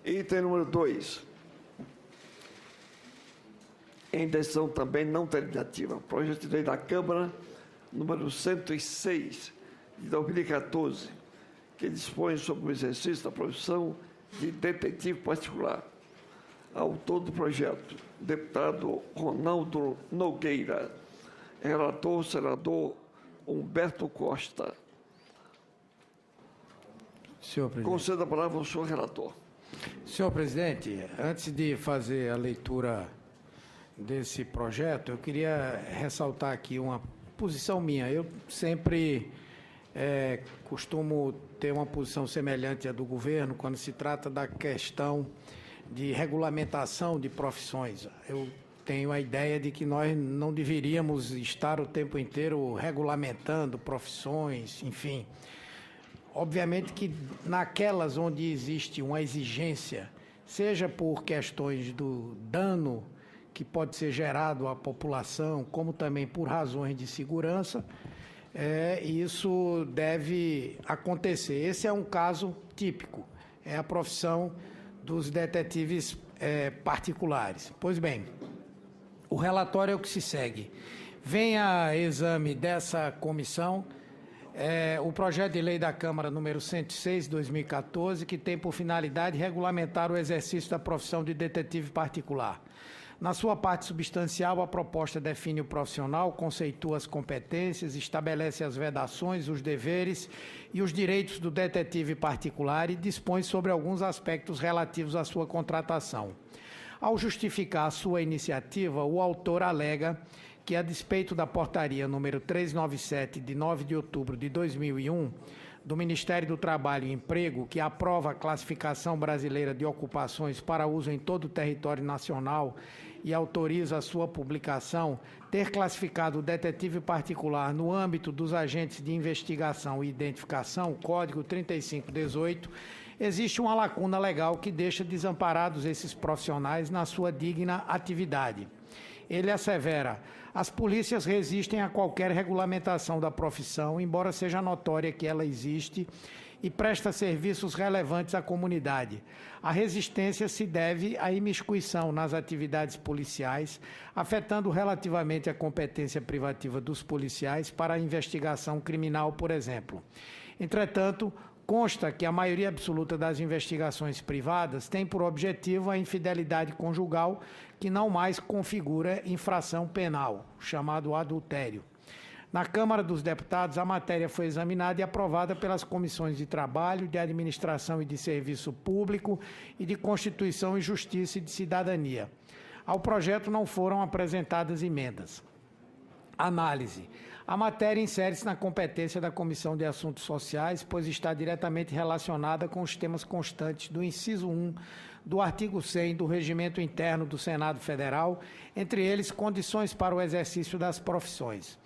Item número 2. Em decisão também não deliberativa, projeto de lei da Câmara, número 106, de 2014, que dispõe sobre o exercício da profissão de detetive particular. Autor do projeto, deputado Ronaldo Nogueira. Relator, senador Humberto Costa. Senhor presidente. Concedo a palavra ao senhor relator. Senhor presidente, antes de fazer a leitura desse projeto, eu queria ressaltar aqui uma posição minha. Eu sempre costumo ter uma posição semelhante à do governo quando se trata da questão de regulamentação de profissões. Eu tenho a ideia de que nós não deveríamos estar o tempo inteiro regulamentando profissões, enfim. Obviamente que naquelas onde existe uma exigência, seja por questões do dano que pode ser gerado à população, como também por razões de segurança, isso deve acontecer. Esse é um caso típico, é a profissão dos detetives particulares. Pois bem, o relatório é o que se segue. Vem a exame dessa comissão o projeto de lei da Câmara número 106, de 2014, que tem por finalidade regulamentar o exercício da profissão de detetive particular. Na sua parte substancial, a proposta define o profissional, conceitua as competências, estabelece as vedações, os deveres e os direitos do detetive particular e dispõe sobre alguns aspectos relativos à sua contratação. Ao justificar a sua iniciativa, o autor alega que, a despeito da portaria número 397, de 9 de outubro de 2001, do Ministério do Trabalho e Emprego, que aprova a classificação brasileira de ocupações para uso em todo o território nacional e autoriza a sua publicação, ter classificado o detetive particular no âmbito dos agentes de investigação e identificação, Código 3518, existe uma lacuna legal que deixa desamparados esses profissionais na sua digna atividade. Ele assevera: as polícias resistem a qualquer regulamentação da profissão, embora seja notória que ela existe e presta serviços relevantes à comunidade. A resistência se deve à imiscuição nas atividades policiais, afetando relativamente a competência privativa dos policiais para a investigação criminal, por exemplo. Entretanto, consta que a maioria absoluta das investigações privadas tem por objetivo a infidelidade conjugal, que não mais configura infração penal, chamado adultério. Na Câmara dos Deputados, a matéria foi examinada e aprovada pelas comissões de Trabalho, de Administração e de Serviço Público e de Constituição e Justiça e de Cidadania. Ao projeto não foram apresentadas emendas. Análise. A matéria insere-se na competência da Comissão de Assuntos Sociais, pois está diretamente relacionada com os temas constantes do inciso 1 do artigo 100 do Regimento Interno do Senado Federal, entre eles condições para o exercício das profissões.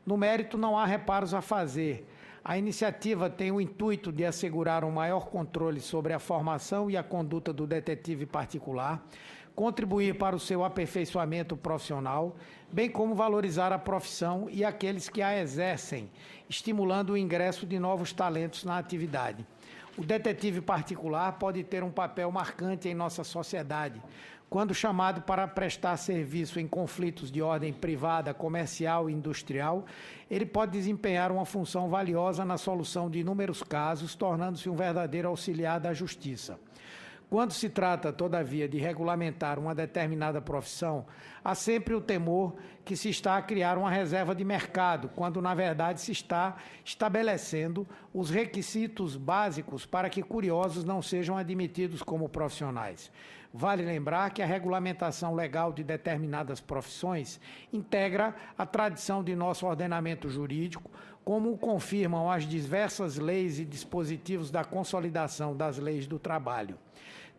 No mérito, não há reparos a fazer. A iniciativa tem o intuito de assegurar um maior controle sobre a formação e a conduta do detetive particular, contribuir para o seu aperfeiçoamento profissional, bem como valorizar a profissão e aqueles que a exercem, estimulando o ingresso de novos talentos na atividade. O detetive particular pode ter um papel marcante em nossa sociedade, quando chamado para prestar serviço em conflitos de ordem privada, comercial e industrial. Ele pode desempenhar uma função valiosa na solução de inúmeros casos, tornando-se um verdadeiro auxiliar da justiça. Quando se trata, todavia, de regulamentar uma determinada profissão, há sempre o temor que se está a criar uma reserva de mercado, quando, na verdade, se está estabelecendo os requisitos básicos para que curiosos não sejam admitidos como profissionais. Vale lembrar que a regulamentação legal de determinadas profissões integra a tradição de nosso ordenamento jurídico, como o confirmam as diversas leis e dispositivos da consolidação das leis do trabalho.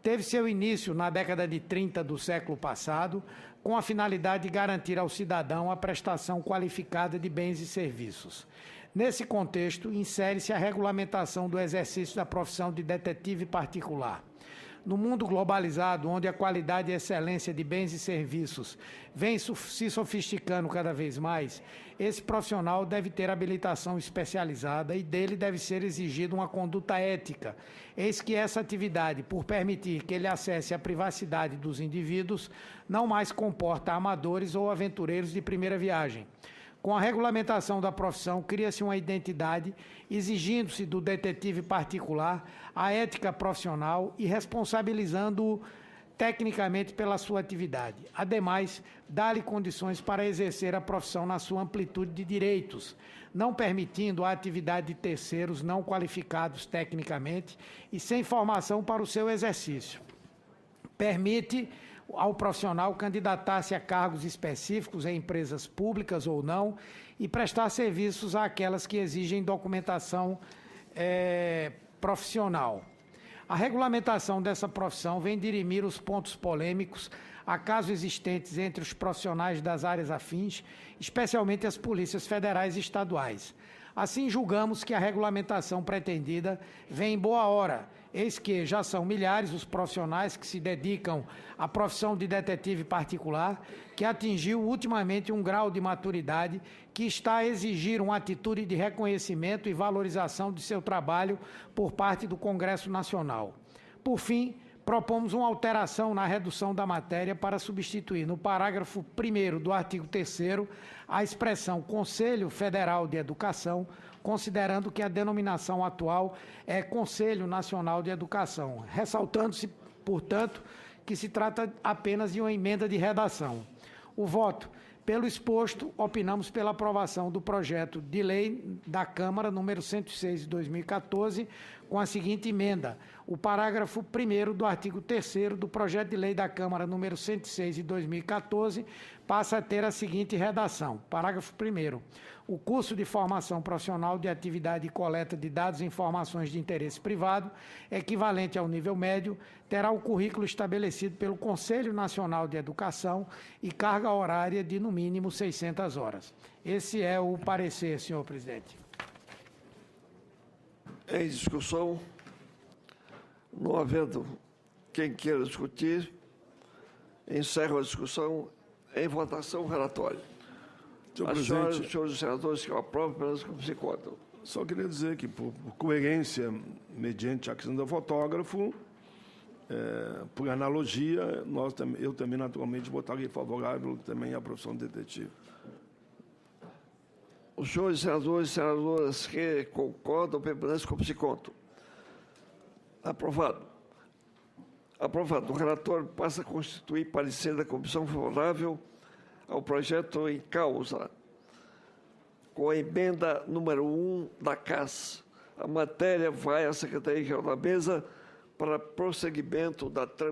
Teve seu início na década de 30 do século passado, com a finalidade de garantir ao cidadão a prestação qualificada de bens e serviços. Nesse contexto, insere-se a regulamentação do exercício da profissão de detetive particular. No mundo globalizado, onde a qualidade e excelência de bens e serviços vem se sofisticando cada vez mais, esse profissional deve ter habilitação especializada e dele deve ser exigida uma conduta ética. Eis que essa atividade, por permitir que ele acesse a privacidade dos indivíduos, não mais comporta amadores ou aventureiros de primeira viagem. Com a regulamentação da profissão, cria-se uma identidade, exigindo-se do detetive particular a ética profissional e responsabilizando-o tecnicamente pela sua atividade. Ademais, dá-lhe condições para exercer a profissão na sua amplitude de direitos, não permitindo a atividade de terceiros não qualificados tecnicamente e sem formação para o seu exercício. Permite ao profissional candidatar-se a cargos específicos em empresas públicas ou não e prestar serviços àquelas que exigem documentação profissional. A regulamentação dessa profissão vem dirimir os pontos polêmicos, acaso existentes entre os profissionais das áreas afins, especialmente as polícias federais e estaduais. Assim, julgamos que a regulamentação pretendida vem em boa hora, eis que já são milhares os profissionais que se dedicam à profissão de detetive particular, que atingiu ultimamente um grau de maturidade que está a exigir uma atitude de reconhecimento e valorização de seu trabalho por parte do Congresso Nacional. Por fim, propomos uma alteração na redução da matéria para substituir no parágrafo 1º do artigo 3º a expressão Conselho Federal de Educação, considerando que a denominação atual é Conselho Nacional de Educação, ressaltando-se, portanto, que se trata apenas de uma emenda de redação. O voto. Pelo exposto, opinamos pela aprovação do projeto de lei da Câmara, número 106 de 2014, com a seguinte emenda. O parágrafo 1º do artigo 3º do projeto de lei da Câmara, número 106 de 2014, passa a ter a seguinte redação. Parágrafo 1º. O curso de formação profissional de atividade e coleta de dados e informações de interesse privado, equivalente ao nível médio, terá o currículo estabelecido pelo Conselho Nacional de Educação e carga horária de, no mínimo, 600 horas. Esse é o parecer, senhor presidente. Em discussão, não havendo quem queira discutir, encerro a discussão. Em votação, o relatório. Senhor As presidente, senhoras e senhores senadores que eu aprovo, pelas como se contam. só queria dizer que, por coerência, mediante a questão do fotógrafo, por analogia, eu também, naturalmente, votaria favorável também à profissão de detetive. Os senhores senadores e senadoras que concordam, permanecem como se contam. Aprovado. Aprovado. O relatório passa a constituir parecer da comissão favorável ao projeto em causa, com a emenda número 1 da CAS. A matéria vai à Secretaria-Geral da Mesa para prosseguimento da tramitação.